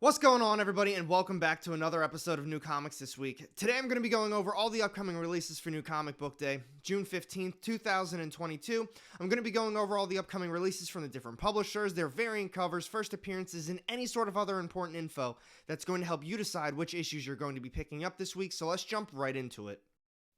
What's going on, everybody, and welcome back to another episode of New Comics this week. Today I'm going to be going over all the upcoming releases for New Comic Book Day, June 15th, 2022. I'm going to be going over all the upcoming releases from the different publishers, their variant covers, first appearances, and any sort of other important info that's going to help you decide which issues you're going to be picking up this week, so let's jump right into it.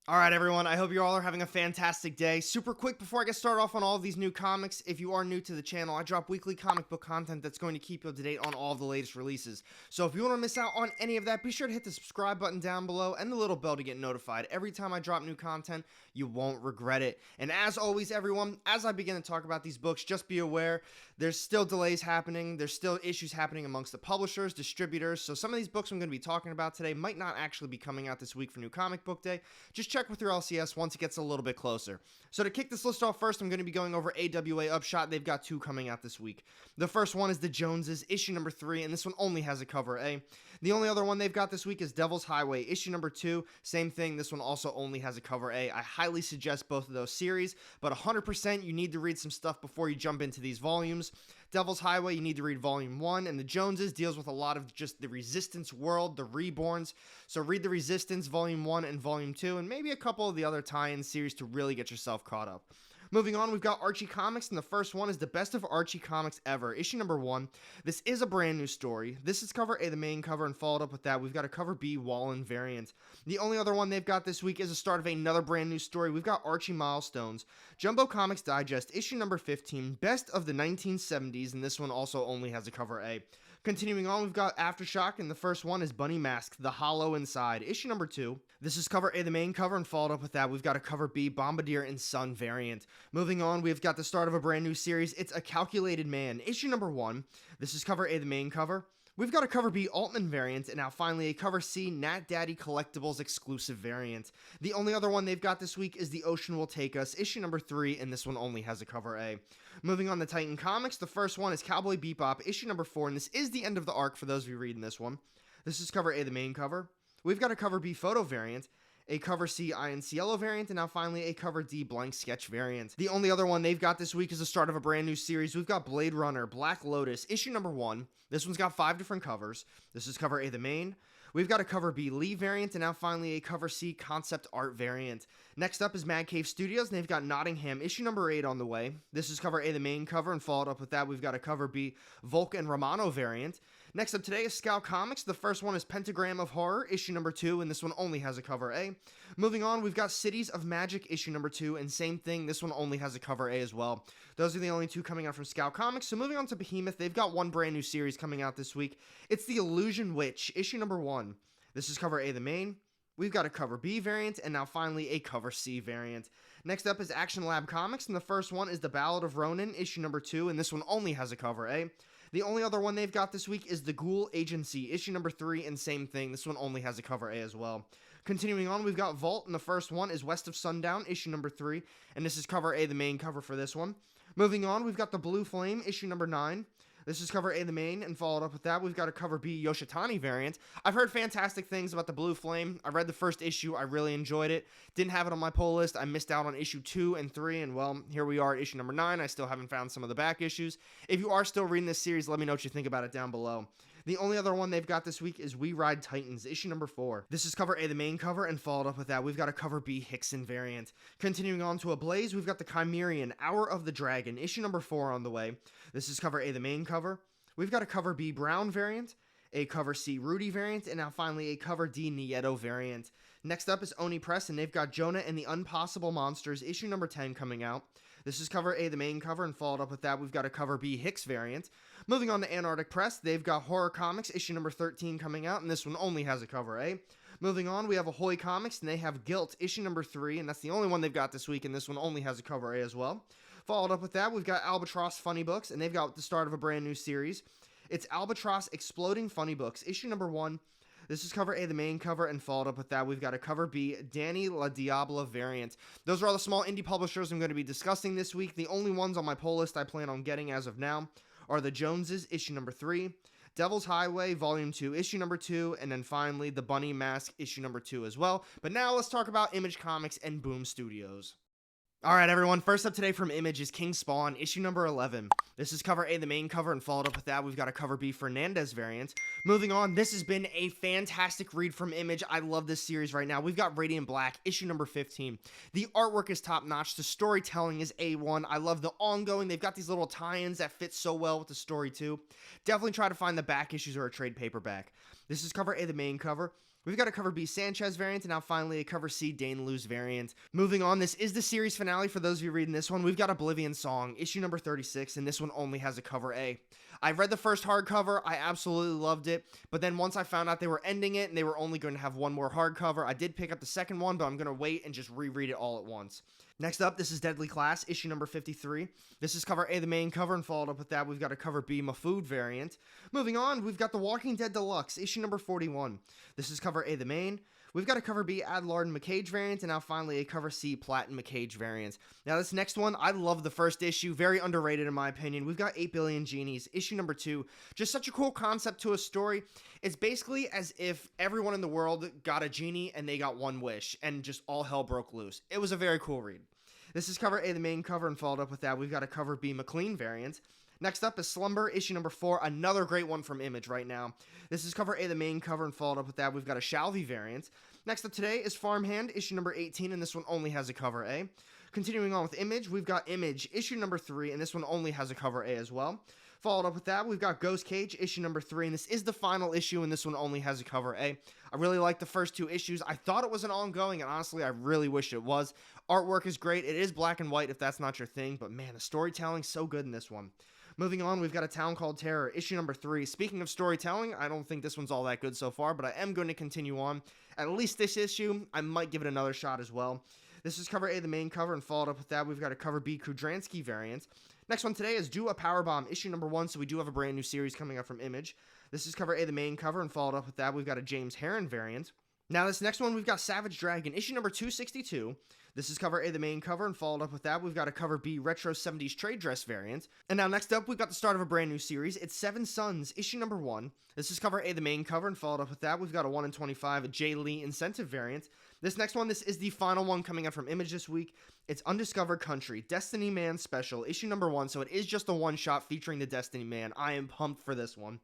Alright everyone, I hope you all are having a fantastic day. Super quick before I get started off on all of these new comics, if you are new to the channel, I drop weekly comic book content that's going to keep you up to date on all of the latest releases. So if you want to miss out on any of that, be sure to hit the subscribe button down below and the little bell to get notified. Every time I drop new content, you won't regret it. And as always everyone, as I begin to talk about these books, just be aware, there's still delays happening, there's still issues happening amongst the publishers, distributors, so some of these books I'm going to be talking about today might not actually be coming out this week for New Comic Book Day. Just check with your LCS once it gets a little bit closer. So to kick this list off first, I'm going to be going over AWA Upshot. They've got two coming out this week. The first one is The Joneses, issue number 3, and this one only has a cover A. The only other one they've got this week is Devil's Highway, issue number 2. Same thing, this one also only has a cover A. I highly suggest both of those series, but 100% you need to read some stuff before you jump into these volumes. Devil's Highway, you need to read volume 1, and The Joneses deals with a lot of just the Resistance world, the Reborns. So read The Resistance, volume 1 and volume 2, and maybe a couple of the other tie-in series to really get yourself caught up. Moving on, we've got Archie Comics, and the first one is the best of Archie Comics ever, issue number 1. This is a brand new story. This is cover A, the main cover, and followed up with that, we've got a cover B, Wallen variant. The only other one they've got this week is the start of another brand new story. We've got Archie Milestones, Jumbo Comics Digest, issue number 15, best of the 1970s, and this one also only has a cover A. Continuing on, we've got Aftershock, and the first one is Bunny Mask, The Hollow Inside, issue number 2. This is cover A, the main cover, and followed up with that, we've got a cover B, Bombardier and Son variant. Moving on, we've got the start of a brand new series. It's A Calculated Man, issue number 1. This is cover A, the main cover. We've got a cover B Altman variant, and now finally a cover C Nat Daddy Collectibles exclusive variant. The only other one they've got this week is The Ocean Will Take Us, issue number 3, and this one only has a cover A. Moving on to Titan Comics, the first one is Cowboy Bebop, issue number 4, and this is the end of the arc for those of you reading this one. This is cover A, the main cover. We've got a cover B photo variant, a cover C Iron Cielo variant, and now finally a cover D blank sketch variant. The only other one they've got this week is the start of a brand new series. We've got Blade Runner, Black Lotus, issue number 1. This one's got 5 different covers. This is cover A, the main. We've got a cover B Lee variant, and now finally a cover C concept art variant. Next up is Mad Cave Studios, and they've got Nottingham, issue number 8 on the way. This is cover A, the main cover, and followed up with that, we've got a cover B Volk and Romano variant. Next up today is Scout Comics. The first one is Pentagram of Horror, issue number 2, and this one only has a cover A. Moving on, we've got Cities of Magic, issue number 2, and same thing, this one only has a cover A as well. Those are the only two coming out from Scout Comics. So moving on to Behemoth, they've got one brand new series coming out this week. It's The Illusion Witch, issue number 1. This is cover A, the main. We've got a cover B variant, and now finally a cover C variant. Next up is Action Lab Comics, and the first one is The Ballad of Ronin, issue number 2, and this one only has a cover A. The only other one they've got this week is The Ghoul Agency, issue number 3, and same thing, this one only has a cover A as well. Continuing on, we've got Vault, and the first one is West of Sundown, issue number 3, and this is cover A, the main cover for this one. Moving on, we've got The Blue Flame, issue number 9. This is cover A, the main, and followed up with that, we've got a cover B Yoshitani variant. I've heard fantastic things about The Blue Flame. I read the first issue, I really enjoyed it. Didn't have it on my pull list, I missed out on issue 2 and 3, and well, here we are at issue number 9. I still haven't found some of the back issues. If you are still reading this series, let me know what you think about it down below. The only other one they've got this week is We Ride Titans, issue number 4. This is cover A, the main cover, and followed up with that, we've got a cover B Hickson variant. Continuing on to Ablaze, we've got the Chimerian, Hour of the Dragon, issue number 4 on the way. This is cover A, the main cover. We've got a cover B Brown variant, a cover C Rudy variant, and now finally a cover D Nieto variant. Next up is Oni Press, and they've got Jonah and the Unpossible Monsters, issue number 10 coming out. This is cover A, the main cover, and followed up with that, we've got a cover B Hicks variant. Moving on to Antarctic Press, they've got Horror Comics, issue number 13 coming out, and this one only has a cover A. Moving on, we have Ahoy Comics, and they have Guilt, issue number 3, and that's the only one they've got this week, and this one only has a cover A as well. Followed up with that, we've got Albatross Funny Books, and they've got the start of a brand new series. It's Albatross Exploding Funny Books, issue number 1. This is cover A, the main cover, and followed up with that, we've got a cover B, Danny La Diabla variant. Those are all the small indie publishers I'm going to be discussing this week. The only ones on my poll list I plan on getting as of now are The Joneses, issue number 3, Devil's Highway, volume 2, issue number 2, and then finally The Bunny Mask, issue number 2 as well. But now let's talk about Image Comics and Boom Studios. Alright everyone, first up today from Image is King Spawn, issue number 11. This is cover A, the main cover, and followed up with that, we've got a cover B, Fernandez variant. Moving on, this has been a fantastic read from Image. I love this series right now. We've got Radiant Black, issue number 15. The artwork is top-notch, the storytelling is A1. I love the ongoing. They've got these little tie-ins that fit so well with the story too. Definitely try to find the back issues or a trade paperback. This is cover A, the main cover. We've got a cover B Sanchez variant, and now finally a cover C Dane Luz variant. Moving on, this is the series finale for those of you reading this one. We've got Oblivion Song, issue number 36, and this one only has a cover A. I read the first hardcover, I absolutely loved it, but then once I found out they were ending it and they were only going to have one more hardcover, I did pick up the second one, but I'm going to wait and just reread it all at once. Next up, this is Deadly Class, issue number 53. This is cover A, the main cover, and followed up with that, we've got a cover B, Mafood variant. Moving on, we've got The Walking Dead Deluxe, issue number 41. This is cover A, the main. We've got a cover B, Adlard and McCage variant, and now finally a cover C, Platt and McCage variant. Now this next one, I love the first issue, very underrated in my opinion. We've got 8 Billion Genies, issue number 2. Just such a cool concept to a story. It's basically as if everyone in the world got a genie and they got one wish, and just all hell broke loose. It was a very cool read. This is cover A, the main cover, and followed up with that, we've got a cover B, McLean variant. Next up is Slumber, issue number 4, another great one from Image right now. This is cover A, the main cover, and followed up with that, we've got a Shalvey variant. Next up today is Farmhand, issue number 18, and this one only has a cover A. Continuing on with Image, we've got Image, issue number 3, and this one only has a cover A as well. Followed up with that, we've got Ghost Cage, issue number 3, and this is the final issue, and this one only has a cover A. I really like the first 2 issues. I thought it was an ongoing, and honestly, I really wish it was. Artwork is great. It is black and white if that's not your thing, but man, the storytelling's so good in this one. Moving on, we've got A Town Called Terror, issue number 3. Speaking of storytelling, I don't think this one's all that good so far, but I am going to continue on. At least this issue, I might give it another shot as well. This is cover A, the main cover, and followed up with that, we've got a cover B, Kudransky variant. Next one today is Do a Powerbomb, issue number 1, so we do have a brand new series coming up from Image. This is cover A, the main cover, and followed up with that, we've got a James Heron variant. Now this next one, we've got Savage Dragon, issue number 262. This is cover A, the main cover, and followed up with that, we've got a cover B, Retro 70s Trade Dress variant. And now next up, we've got the start of a brand new series. It's Seven Sons, issue number 1. This is cover A, the main cover, and followed up with that, we've got a 1 in 25 Jay Lee Incentive variant. This next one, this is the final one coming out from Image this week. It's Undiscovered Country, Destiny Man Special, issue number 1, so it is just a one-shot featuring the Destiny Man. I am pumped for this one.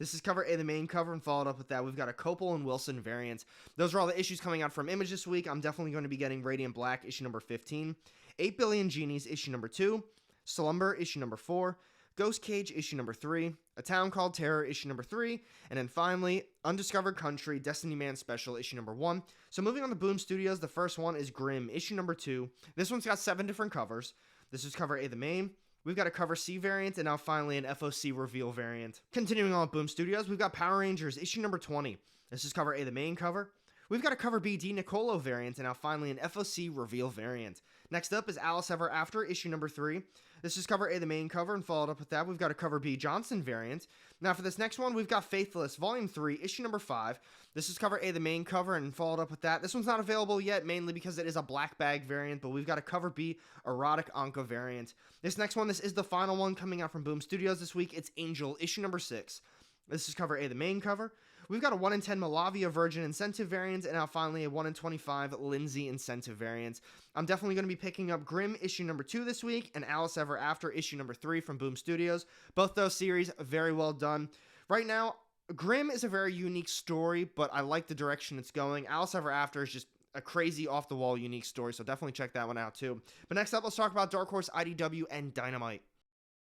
This is cover A, the main cover, and followed up with that, we've got a Copel and Wilson variant. Those are all the issues coming out from Image this week. I'm definitely going to be getting Radiant Black, issue number 15, 8 Billion Genies, issue number 2, Slumber, issue number 4, Ghost Cage, issue number 3, A Town Called Terror, issue number 3, and then finally, Undiscovered Country, Destiny Man Special, issue number 1. So moving on to Boom Studios, the first one is Grimm, issue number 2. This one's got 7 different covers. This is cover A, the main. We've got a cover C variant, and now finally an FOC reveal variant. Continuing on with Boom Studios, we've got Power Rangers, issue number 20. This is cover A, the main cover. We've got a cover B, D Nicolo variant, and now finally an FOC reveal variant. Next up is Alice Ever After, issue number 3. This is cover A, the main cover, and followed up with that, we've got a cover B, Johnson variant. Now for this next one, we've got Faithless, volume 3, issue number 5. This is cover A, the main cover, and followed up with that. This one's not available yet, mainly because it is a black bag variant, but we've got a cover B, Erotic Anka variant. This next one, this is the final one coming out from Boom Studios this week. It's Angel, issue number 6. This is cover A, the main cover. We've got a 1 in 10 Malavia Virgin Incentive variant, and now finally a 1 in 25 Lindsay Incentive variant. I'm definitely going to be picking up Grimm issue number 2 this week, and Alice Ever After issue number 3 from Boom Studios. Both those series, very well done. Right now, Grimm is a very unique story, but I like the direction it's going. Alice Ever After is just a crazy off-the-wall unique story, so definitely check that one out too. But next up, let's talk about Dark Horse, IDW, and Dynamite.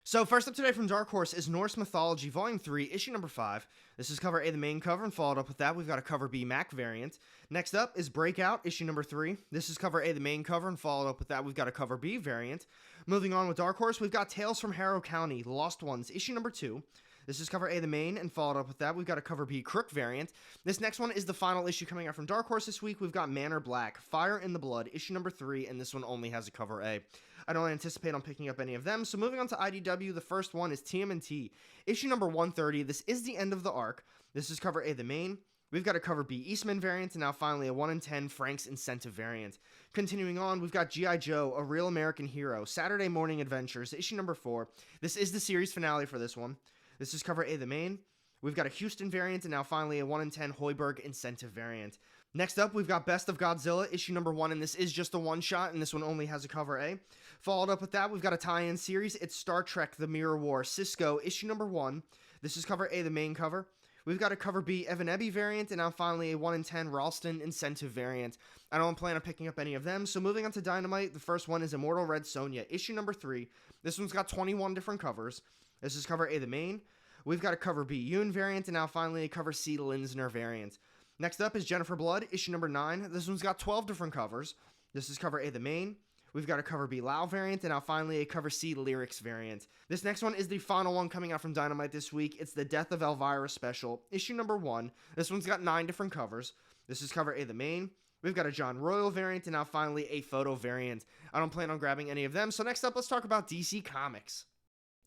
So first up today from Dark Horse is Norse Mythology, Volume 3, issue number 5. This is cover A, the main cover, and followed up with that, we've got a cover B, Mac variant. Next up is Breakout, issue number 3. This is cover A, the main cover, and followed up with that, we've got a cover B variant. Moving on with Dark Horse, we've got Tales from Harrow County, Lost Ones, issue number 2. This is cover A, the main, and followed up with that, we've got a cover B, Crook variant. This next one is the final issue coming out from Dark Horse this week. We've got Manor Black, Fire in the Blood, issue number 3, and this one only has a cover A. I don't anticipate on picking up any of them. So moving on to IDW, the first one is TMNT, issue number 130. This is the end of the arc. This is cover A, the main. We've got a cover B, Eastman variant, and now finally a 1 in 10 Frank's Incentive variant. Continuing on, we've got G.I. Joe, A Real American Hero, Saturday Morning Adventures, issue number 4. This is the series finale for this one. This is cover A, the main. We've got a Houston variant, and now finally a 1 in 10 Hoiberg incentive variant. Next up, we've got Best of Godzilla, issue number 1, and this is just a one-shot, and this one only has a cover A. Followed up with that, we've got a tie-in series. It's Star Trek The Mirror War, Cisco, issue number 1. This is cover A, the main cover. We've got a cover B Evan Ebby variant, and now finally a 1 in 10 Ralston incentive variant. I don't plan on picking up any of them, so moving on to Dynamite, the first one is Immortal Red Sonja, issue number 3. This one's got 21 different covers. This is cover A, the main. We've got a cover B Yoon variant, and now finally a cover C Linsner variant. Next up is Jennifer Blood, issue number 9. This one's got 12 different covers. This is cover A, the main. We've got a cover B Lao variant, and now finally a cover C Lyrics variant. This next one is the final one coming out from Dynamite this week. It's the Death of Elvira special, issue number 1. This one's got 9 different covers. This is cover A, the main. We've got a John Royal variant, and now finally a photo variant. I don't plan on grabbing any of them, so next up, let's talk about DC Comics.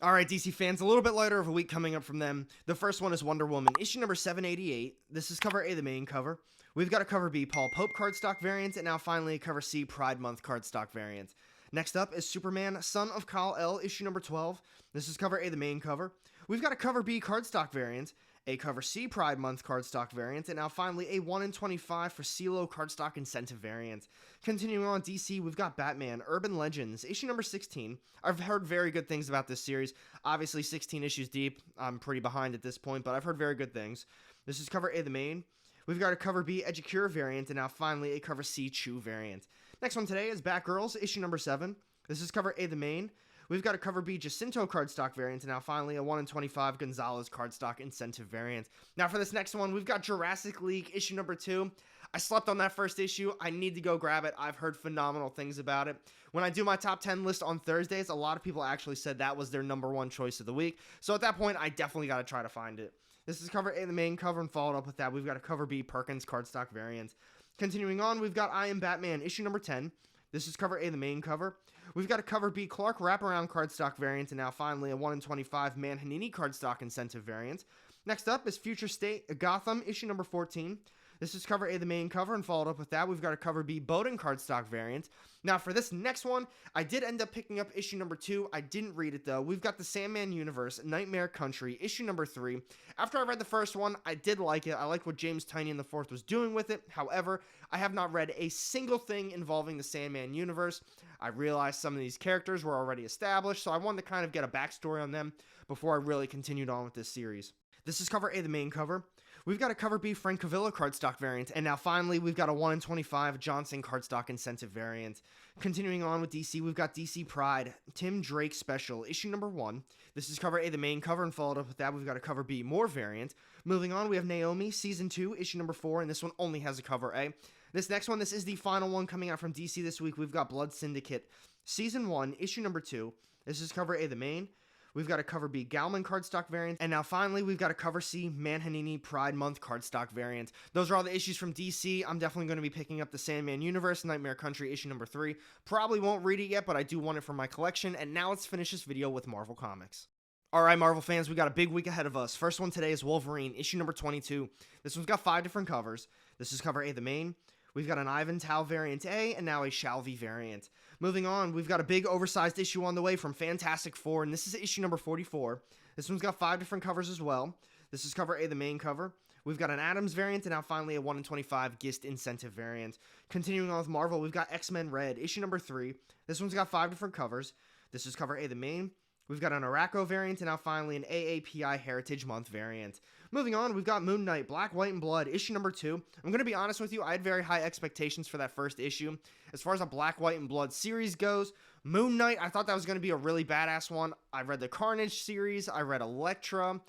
Alright, DC fans, a little bit lighter of a week coming up from them. The first one is Wonder Woman, issue number 788. This is cover A, the main cover. We've got a cover B Paul Pope cardstock variant, and now finally a cover C Pride Month cardstock variant. Next up is Superman, Son of Kal-El, issue number 12. This is cover A, the main cover. We've got a cover B cardstock variant, a cover C Pride Month cardstock variant, and now finally a 1 in 25 for CeeLo cardstock incentive variant. Continuing on DC, we've got Batman, Urban Legends, issue number 16. I've heard very good things about this series. Obviously, 16 issues deep. I'm pretty behind at this point, but I've heard very good things. This is cover A, the main. We've got a cover B Edgecure variant, and now finally a cover C Chew variant. Next one today is Batgirls, issue number 7. This is cover A, the main. We've got a cover B Jacinto cardstock variant, and now finally a 1 in 25 Gonzalez cardstock incentive variant. Now for this next one, we've got Jurassic League, issue number 2. I slept on that first issue. I need to go grab it. I've heard phenomenal things about it. When I do my top 10 list on Thursdays, a lot of people actually said that was their number 1 choice of the week. So at that point, I definitely got to try to find it. This is cover A, the main cover, and followed up with that, we've got a cover B Perkins cardstock variant. Continuing on, we've got I Am Batman, issue number 10. This is cover A, the main cover. We've got a cover B Clark wraparound cardstock variant, and now finally a 1 in 25 Manhanini cardstock incentive variant. Next up is Future State Gotham, issue number 14. This is cover A, the main cover, and followed up with that, we've got a cover B Bowden cardstock variant. Now for this next one, I did end up picking up issue number 2. I didn't read it though. We've got the Sandman Universe, Nightmare Country, issue number 3. After I read the first one, I did like it. I liked what James Tynion IV was doing with it. However, I have not read a single thing involving the Sandman Universe. I realized some of these characters were already established, so I wanted to kind of get a backstory on them before I really continued on with this series. This is cover A, the main cover. We've got a cover B Frank Cavilla cardstock variant, and now finally we've got a 1 in 25 Johnson cardstock incentive variant. Continuing on with DC, we've got DC Pride, Tim Drake special, issue number 1. This is cover A, the main cover, and followed up with that, we've got a cover B More variant. Moving on, we have Naomi, season 2, issue number 4, and this one only has a cover A. This next one, this is the final one coming out from DC this week. We've got Blood Syndicate, season 1, issue number 2. This is cover A, the main. We've got a cover B Galman cardstock variant, and now finally we've got a cover C Manhanini Pride Month cardstock variant. Those are all the issues from DC. I'm definitely going to be picking up the Sandman Universe, Nightmare Country, issue number 3. Probably won't read it yet, but I do want it for my collection, and now let's finish this video with Marvel Comics. Alright, Marvel fans, we got a big week ahead of us. First one today is Wolverine, issue number 22. This one's got 5 different covers. This is cover A, the main. We've got an Ivan Tao variant A, and now a Shalvey variant. Moving on, we've got a big oversized issue on the way from Fantastic Four, and this is issue number 44. This one's got 5 different covers as well. This is cover A, the main cover. We've got an Adams variant, and now finally a 1 in 25 Gist incentive variant. Continuing on with Marvel, we've got X-Men Red, issue number 3. This one's got 5 different covers. This is cover A, the main. We've got an Araco variant, and now finally an AAPI Heritage Month variant. Moving on, we've got Moon Knight, Black, White, and Blood, issue number 2. I'm going to be honest with you, I had very high expectations for that first issue. As far as a Black, White, and Blood series goes, Moon Knight, I thought that was going to be a really badass one. I read the Carnage series, I read Elektra,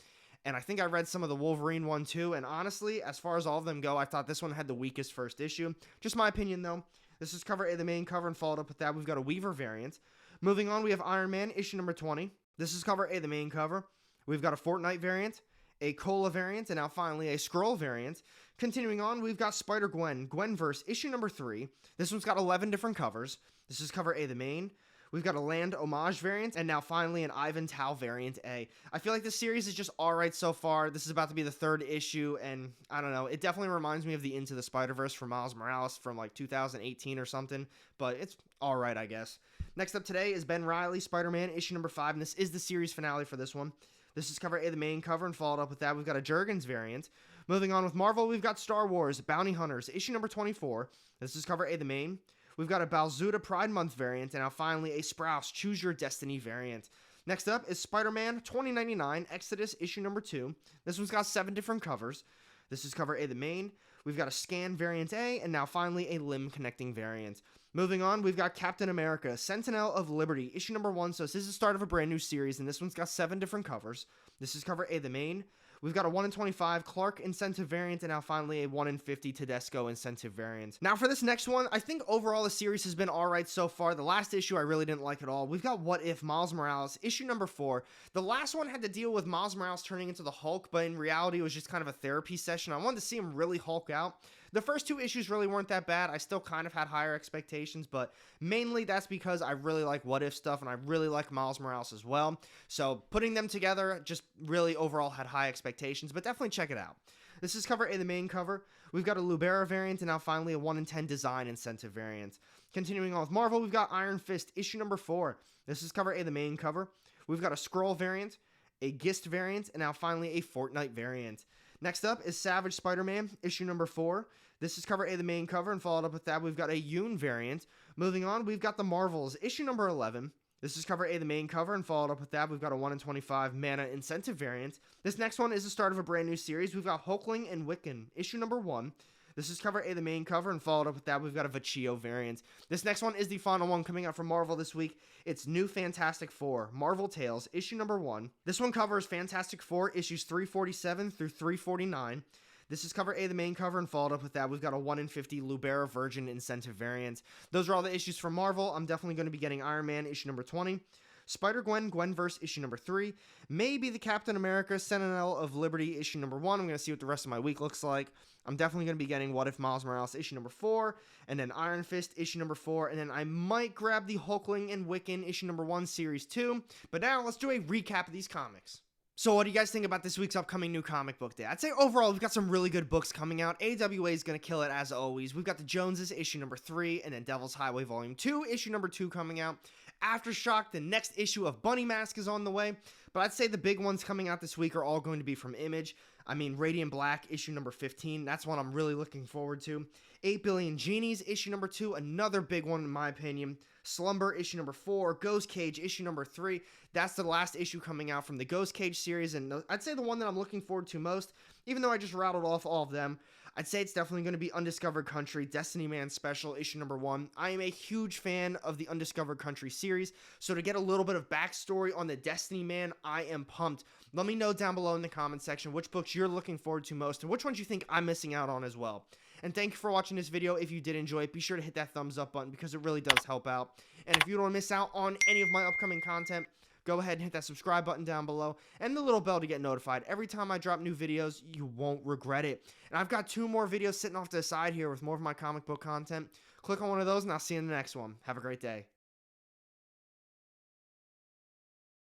and I think I read some of the Wolverine one too, and honestly, as far as all of them go, I thought this one had the weakest first issue. Just my opinion though. This is cover A, the main cover, and followed up with that, we've got a Weaver variant. Moving on, we have Iron Man, issue number 20. This is cover A, the main cover. We've got a Fortnite variant, a Cola variant, and now finally a Skrull variant. Continuing on, we've got Spider-Gwen, Gwenverse, issue number 3. This one's got 11 different covers. This is cover A, the main. We've got a Land Homage variant, and now finally an Ivan Tao variant A. I feel like this series is just alright so far. This is about to be the 3rd issue, and I don't know, it definitely reminds me of the Into the Spider-Verse from Miles Morales from like 2018 or something, but it's alright, I guess. Next up today is Ben Reilly, Spider-Man, issue number 5, and this is the series finale for this one. This is cover A, the main cover, and followed up with that, we've got a Jurgens variant. Moving on with Marvel, we've got Star Wars Bounty Hunters, issue number 24. This is cover A, the main. We've got a Balzuda Pride Month variant, and now finally a Sprouse Choose Your Destiny variant. Next up is Spider-Man 2099 Exodus issue number 2. This one's got 7 different covers. This is cover A, the main. We've got a Scan variant A, and now finally a Limb Connecting variant. Moving on, we've got Captain America Sentinel of Liberty issue number 1. So this is the start of a brand new series, and this one's got 7 different covers. This is cover A, the main. We've got a 1 in 25 Clark incentive variant, and now finally a 1 in 50 Tedesco incentive variant. Now for this next one, I think overall the series has been alright so far. The last issue I really didn't like at all. We've got What If Miles Morales, issue number 4. The last one had to deal with Miles Morales turning into the Hulk, but in reality it was just kind of a therapy session. I wanted to see him really Hulk out. The first 2 issues really weren't that bad. I still kind of had higher expectations, but mainly that's because I really like What If stuff, and I really like Miles Morales as well. So putting them together just really overall had high expectations, but definitely check it out. This is cover A, the main cover. We've got a Lubera variant, and now finally a 1 in 10 design incentive variant. Continuing on with Marvel, we've got Iron Fist issue number 4. This is cover A, the main cover. We've got a Skrull variant, a Gist variant, and now finally a Fortnite variant. Next up is Savage Spider-Man, issue number 4. This is cover A, the main cover, and followed up with that, we've got a Yoon variant. Moving on, we've got the Marvels, issue number 11. This is cover A, the main cover, and followed up with that, we've got a 1 in 25 Mana incentive variant. This next one is the start of a brand new series. We've got Hulkling and Wiccan, issue number 1. This is cover A, the main cover, and followed up with that, we've got a Vachio variant. This next one is the final one coming out from Marvel this week. It's New Fantastic Four, Marvel Tales, issue number 1. This one covers Fantastic Four, issues 347 through 349. This is cover A, the main cover, and followed up with that, we've got a 1 in 50 Lubera Virgin incentive variant. Those are all the issues from Marvel. I'm definitely going to be getting Iron Man, issue number 20. Spider-Gwen, Gwenverse, issue number 3. Maybe the Captain America, Sentinel of Liberty, issue number 1. I'm going to see what the rest of my week looks like. I'm definitely going to be getting What If Miles Morales, issue number 4. And then Iron Fist, issue number 4. And then I might grab the Hulkling and Wiccan, issue number 1, series 2. But now let's do a recap of these comics. So what do you guys think about this week's upcoming new comic book day? I'd say overall we've got some really good books coming out. AWA is going to kill it as always. We've got the Joneses, issue number 3, and then Devil's Highway volume 2, issue number 2 coming out. Aftershock, the next issue of Bunny Mask is on the way. But I'd say the big ones coming out this week are all going to be from Image. I mean, Radiant Black, issue number 15. That's one I'm really looking forward to. 8 Billion Genies, issue number 2. Another big one in my opinion. Slumber, issue number 4. Ghost Cage, issue number 3. That's the last issue coming out from the Ghost Cage series. And I'd say the one that I'm looking forward to most, even though I just rattled off all of them, I'd say it's definitely going to be Undiscovered Country, Destiny Man Special, issue number 1. I am a huge fan of the Undiscovered Country series, so to get a little bit of backstory on the Destiny Man, I am pumped. Let me know down below in the comment section which books you're looking forward to most, and which ones you think I'm missing out on as well. And thank you for watching this video. If you did enjoy it, be sure to hit that thumbs up button because it really does help out. And if you don't want to miss out on any of my upcoming content, go ahead and hit that subscribe button down below and the little bell to get notified. Every time I drop new videos, you won't regret it. And I've got 2 more videos sitting off to the side here with more of my comic book content. Click on one of those and I'll see you in the next one. Have a great day.